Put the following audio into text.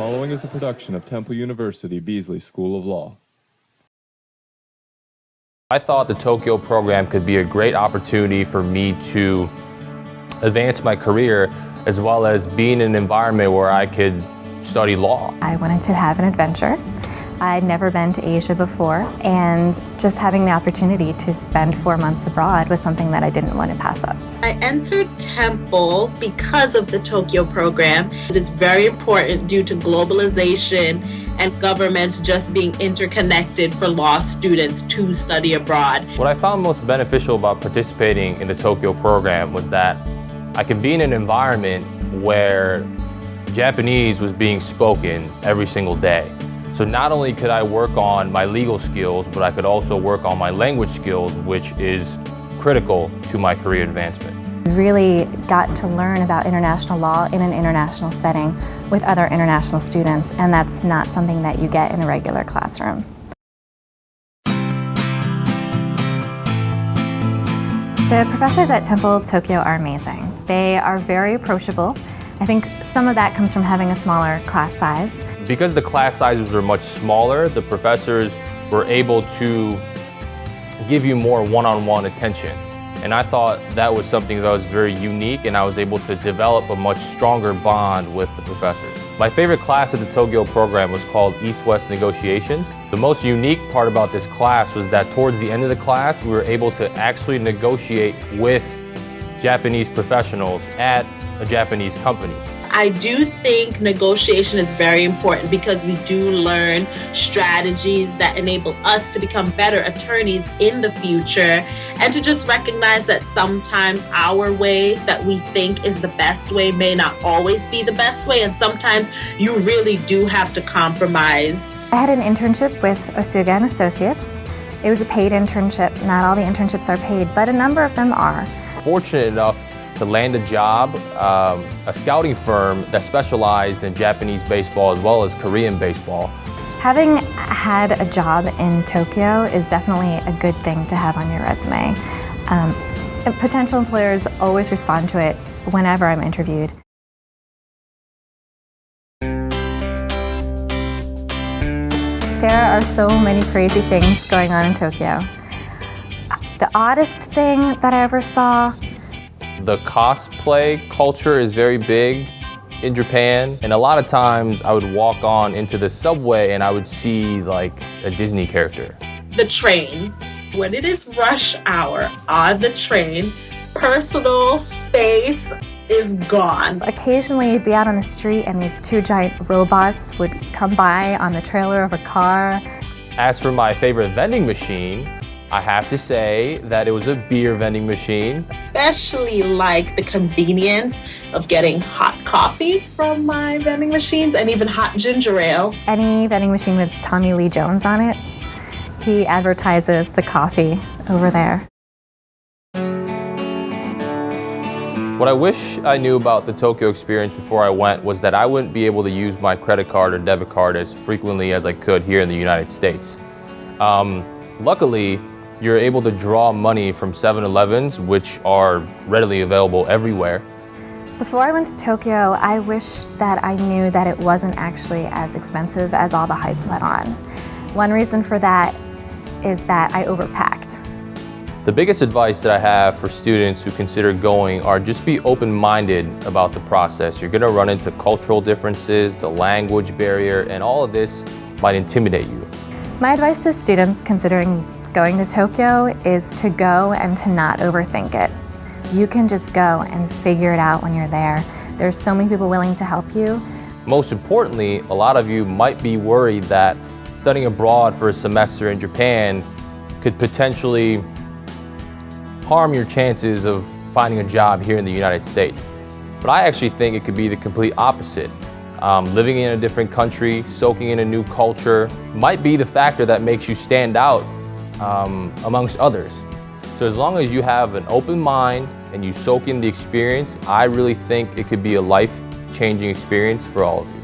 following is a production of Temple University Beasley School of Law. I thought the Tokyo program could be a great opportunity for me to advance my career, as well as be in an environment where I could study law. I wanted to have an adventure. I'd never been to Asia before, and just having the opportunity to spend 4 months abroad was something that I didn't want to pass up. I entered Temple because of the Tokyo program. It is very important due to globalization and governments just being interconnected for law students to study abroad. What I found most beneficial about participating in the Tokyo program was that I could be in an environment where Japanese was being spoken every single day. So not only could I work on my legal skills, but I could also work on my language skills, which is critical to my career advancement. I really got to learn about international law in an international setting with other international students, and that's not something that you get in a regular classroom. The professors at Temple Tokyo are amazing. They are very approachable. I think some of that comes from having a smaller class size. Because the class sizes are much smaller, the professors were able to give you more one-on-one attention. And I thought that was something that was very unique, and I was able to develop a much stronger bond with the professors. My favorite class of the Tokyo program was called East-West Negotiations. The most unique part about this class was that towards the end of the class, we were able to actually negotiate with Japanese professionals at a Japanese company. I do think negotiation is very important because we do learn strategies that enable us to become better attorneys in the future, and to just recognize that sometimes our way that we think is the best way may not always be the best way, and sometimes you really do have to compromise. I had an internship with Osuga & Associates. It was a paid internship. Not all the internships are paid, but a number of them are. Fortunate enough to land a job, a scouting firm that specialized in Japanese baseball as well as Korean baseball. Having had a job in Tokyo is definitely a good thing to have on your resume. Potential employers always respond to it whenever I'm interviewed. There are so many crazy things going on in Tokyo. The oddest thing that I ever saw. The cosplay culture is very big in Japan, and a lot of times I would walk on into the subway and I would see like a Disney character. The trains. When it is rush hour on the train, personal space is gone. Occasionally you'd be out on the street and these two giant robots would come by on the trailer of a car. As for my favorite vending machine, I have to say that it was a beer vending machine. Especially like the convenience of getting hot coffee from my vending machines, and even hot ginger ale. Any vending machine with Tommy Lee Jones on it, he advertises the coffee over there. What I wish I knew about the Tokyo experience before I went was that I wouldn't be able to use my credit card or debit card as frequently as I could here in the United States. Luckily, you're able to draw money from 7-Elevens, which are readily available everywhere. Before I went to Tokyo, I wished that I knew that it wasn't actually as expensive as all the hype let on. One reason for that is that I overpacked. The biggest advice that I have for students who consider going are just be open-minded about the process. You're going to run into cultural differences, the language barrier, and all of this might intimidate you. My advice to students considering going to Tokyo is to go and to not overthink it. You can just go and figure it out when you're there. There's so many people willing to help you. Most importantly, a lot of you might be worried that studying abroad for a semester in Japan could potentially harm your chances of finding a job here in the United States. But I actually think it could be the complete opposite. Living in a different country, soaking in a new culture might be the factor that makes you stand out amongst others. So as long as you have an open mind and you soak in the experience, I really think it could be a life-changing experience for all of you.